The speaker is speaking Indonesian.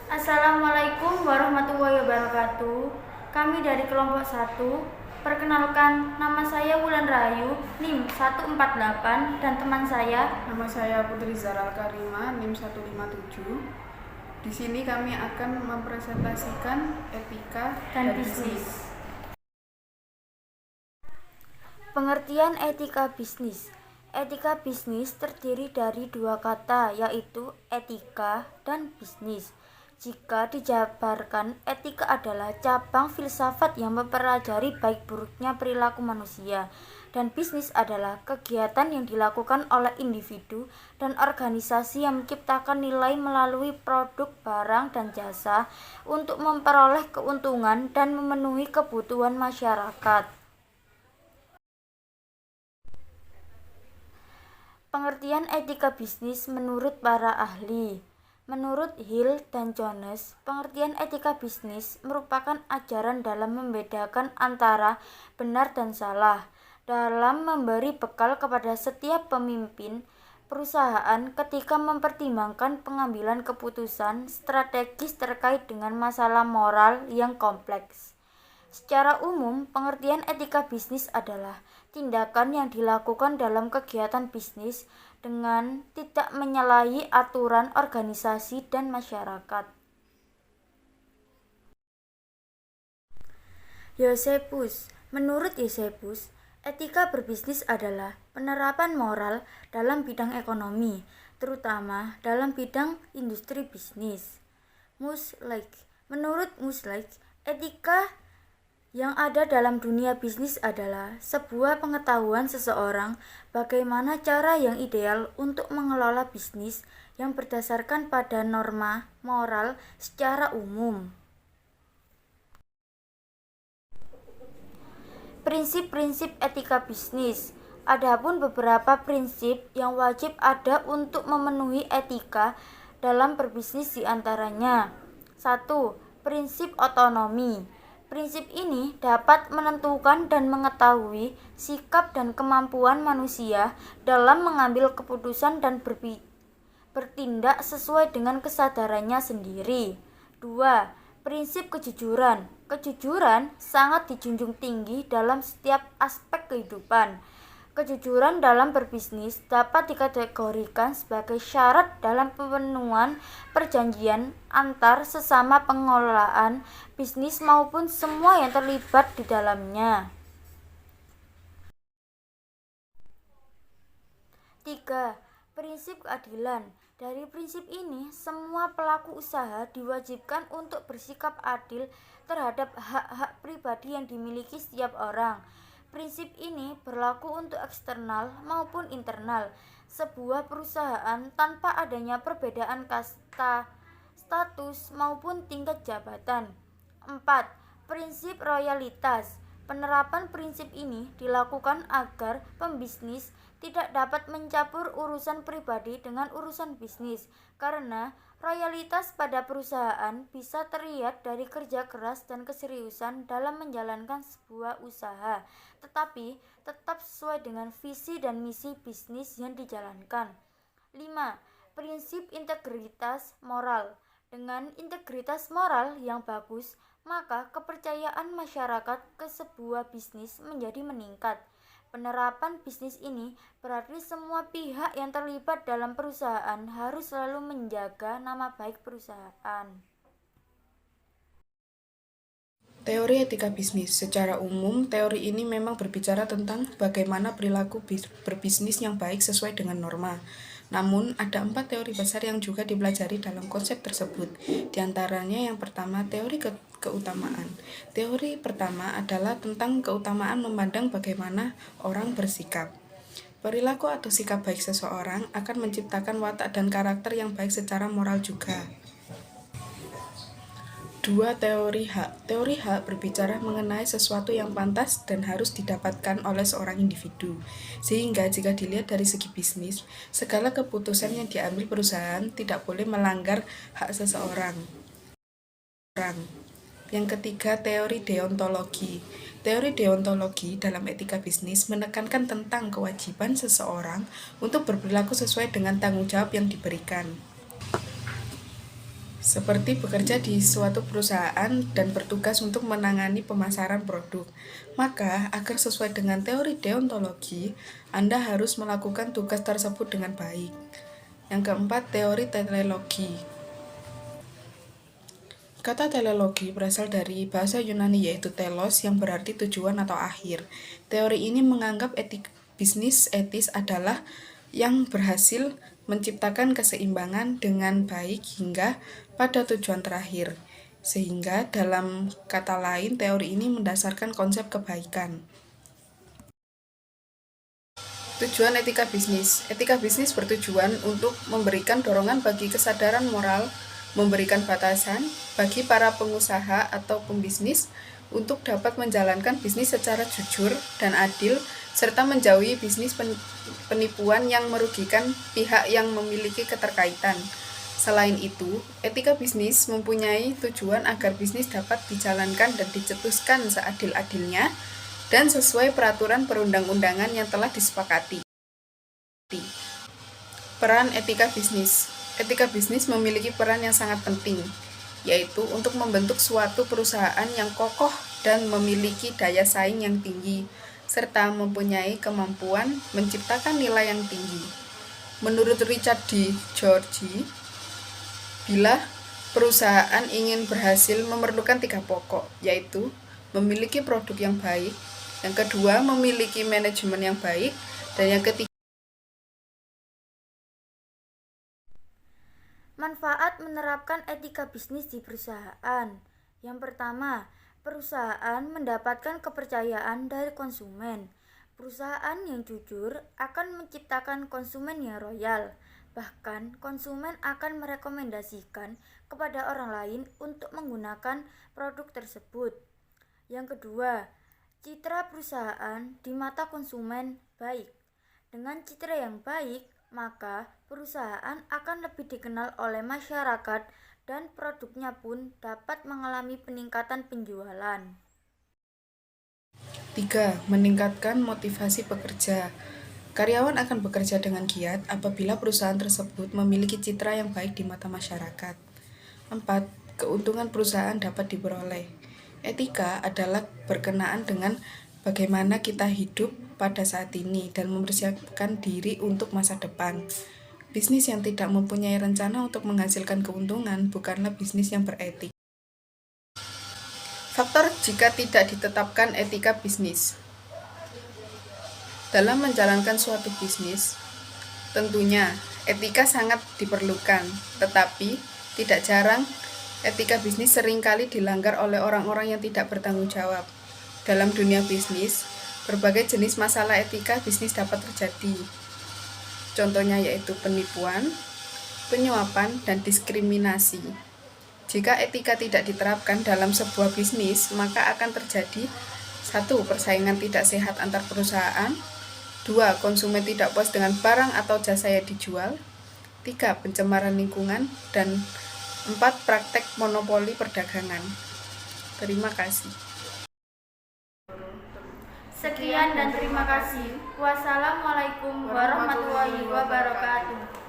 Assalamualaikum warahmatullahi wabarakatuh. Kami dari kelompok 1. Perkenalkan, nama saya Wulan Rahayu, NIM 148, dan teman saya. Nama saya Putri Zaral Karima, NIM 157. Di sini kami akan mempresentasikan etika Dan bisnis. Pengertian etika bisnis. Etika bisnis terdiri dari dua kata, yaitu etika dan bisnis. Jika dijabarkan, etika adalah cabang filsafat yang mempelajari baik buruknya perilaku manusia, dan bisnis adalah kegiatan yang dilakukan oleh individu dan organisasi yang menciptakan nilai melalui produk, barang, dan jasa untuk memperoleh keuntungan dan memenuhi kebutuhan masyarakat. Pengertian etika bisnis menurut para ahli. Menurut Hill dan Jones, pengertian etika bisnis merupakan ajaran dalam membedakan antara benar dan salah, dalam memberi bekal kepada setiap pemimpin perusahaan ketika mempertimbangkan pengambilan keputusan strategis terkait dengan masalah moral yang kompleks. Secara umum, pengertian etika bisnis adalah tindakan yang dilakukan dalam kegiatan bisnis dengan tidak menyalahi aturan organisasi dan masyarakat. Yosepus. Menurut Yosepus, etika berbisnis adalah penerapan moral dalam bidang ekonomi, terutama dalam bidang industri bisnis. Muslike. Menurut Muslike, etika yang ada dalam dunia bisnis adalah sebuah pengetahuan seseorang bagaimana cara yang ideal untuk mengelola bisnis yang berdasarkan pada norma moral secara umum. Prinsip-prinsip etika bisnis. Adapun beberapa prinsip yang wajib ada untuk memenuhi etika dalam berbisnis diantaranya. 1. Prinsip otonomi. Prinsip ini dapat menentukan dan mengetahui sikap dan kemampuan manusia dalam mengambil keputusan dan bertindak sesuai dengan kesadarannya sendiri. 2. Prinsip kejujuran. Kejujuran sangat dijunjung tinggi dalam setiap aspek kehidupan. Kejujuran dalam berbisnis dapat dikategorikan sebagai syarat dalam pemenuhan perjanjian antar sesama pengelolaan bisnis maupun semua yang terlibat di dalamnya. 3. Prinsip keadilan. Dari prinsip ini, semua pelaku usaha diwajibkan untuk bersikap adil terhadap hak-hak pribadi yang dimiliki setiap orang. Prinsip ini berlaku untuk eksternal maupun internal sebuah perusahaan tanpa adanya perbedaan kasta, status, maupun tingkat jabatan. 4. Prinsip royalitas. Penerapan prinsip ini dilakukan agar pembisnis tidak dapat mencampur urusan pribadi dengan urusan bisnis, karena royalitas pada perusahaan bisa terlihat dari kerja keras dan keseriusan dalam menjalankan sebuah usaha, tetapi tetap sesuai dengan visi dan misi bisnis yang dijalankan. 5. Prinsip integritas moral. Dengan integritas moral yang bagus, maka kepercayaan masyarakat ke sebuah bisnis menjadi meningkat. Penerapan bisnis ini berarti semua pihak yang terlibat dalam perusahaan harus selalu menjaga nama baik perusahaan. Teori etika bisnis. Secara umum, teori ini memang berbicara tentang bagaimana perilaku berbisnis yang baik sesuai dengan norma. Namun, ada 4 teori besar yang juga dipelajari dalam konsep tersebut. Di antaranya yang pertama, teori keutamaan. Teori pertama adalah tentang keutamaan memandang bagaimana orang bersikap. Perilaku atau sikap baik seseorang akan menciptakan watak dan karakter yang baik secara moral juga. 2. Teori hak. Teori hak berbicara mengenai sesuatu yang pantas dan harus didapatkan oleh seorang individu. Sehingga jika dilihat dari segi bisnis, segala keputusan yang diambil perusahaan tidak boleh melanggar hak seseorang. Yang ketiga, teori deontologi. Teori deontologi dalam etika bisnis menekankan tentang kewajiban seseorang untuk berperilaku sesuai dengan tanggung jawab yang diberikan. seperti bekerja di suatu perusahaan dan bertugas untuk menangani pemasaran produk. Maka, agar sesuai dengan teori deontologi, Anda harus melakukan tugas tersebut dengan baik. Yang keempat, teori teleologi. Kata teleologi berasal dari bahasa Yunani yaitu telos yang berarti tujuan atau akhir. Teori ini menganggap bisnis etis adalah yang berhasil menciptakan keseimbangan dengan baik hingga pada tujuan terakhir. Sehingga dalam kata lain, teori ini mendasarkan konsep kebaikan. Tujuan etika bisnis. Etika bisnis bertujuan untuk memberikan dorongan bagi kesadaran moral, memberikan batasan bagi para pengusaha atau pembisnis untuk dapat menjalankan bisnis secara jujur dan adil, serta menjauhi bisnis penipuan yang merugikan pihak yang memiliki keterkaitan. Selain itu, etika bisnis mempunyai tujuan agar bisnis dapat dijalankan dan dicetuskan seadil-adilnya dan sesuai peraturan perundang-undangan yang telah disepakati. Peran etika bisnis. Etika bisnis memiliki peran yang sangat penting, yaitu untuk membentuk suatu perusahaan yang kokoh dan memiliki daya saing yang tinggi, serta mempunyai kemampuan menciptakan nilai yang tinggi. Menurut Richard D. George, bila perusahaan ingin berhasil memerlukan 3 pokok, yaitu memiliki produk yang baik, yang kedua memiliki manajemen yang baik, dan yang ketiga manfaat menerapkan etika bisnis di perusahaan. Yang pertama, perusahaan mendapatkan kepercayaan dari konsumen. Perusahaan yang jujur akan menciptakan konsumen yang royal. Bahkan, konsumen akan merekomendasikan kepada orang lain untuk menggunakan produk tersebut. Yang kedua, citra perusahaan di mata konsumen baik. Dengan citra yang baik, maka perusahaan akan lebih dikenal oleh masyarakat dan produknya pun dapat mengalami peningkatan penjualan. 3. Meningkatkan motivasi pekerja. Karyawan akan bekerja dengan giat apabila perusahaan tersebut memiliki citra yang baik di mata masyarakat. 4. Keuntungan perusahaan dapat diperoleh. Etika adalah berkenaan dengan bagaimana kita hidup pada saat ini dan mempersiapkan diri untuk masa depan. Bisnis yang tidak mempunyai rencana untuk menghasilkan keuntungan bukanlah bisnis yang beretik. Faktor jika tidak ditetapkan etika bisnis. Dalam menjalankan suatu bisnis, tentunya etika sangat diperlukan, tetapi tidak jarang etika bisnis seringkali dilanggar oleh orang-orang yang tidak bertanggung jawab. Dalam dunia bisnis, berbagai jenis masalah etika bisnis dapat terjadi. Contohnya yaitu penipuan, penyuapan, dan diskriminasi. Jika etika tidak diterapkan dalam sebuah bisnis, maka akan terjadi 1. Persaingan tidak sehat antar perusahaan. 2. Konsumen tidak puas dengan barang atau jasa yang dijual. 3. Pencemaran lingkungan. Dan 4. Praktek monopoli perdagangan. Terima kasih. Sekian dan terima kasih. Wassalamualaikum warahmatullahi wabarakatuh.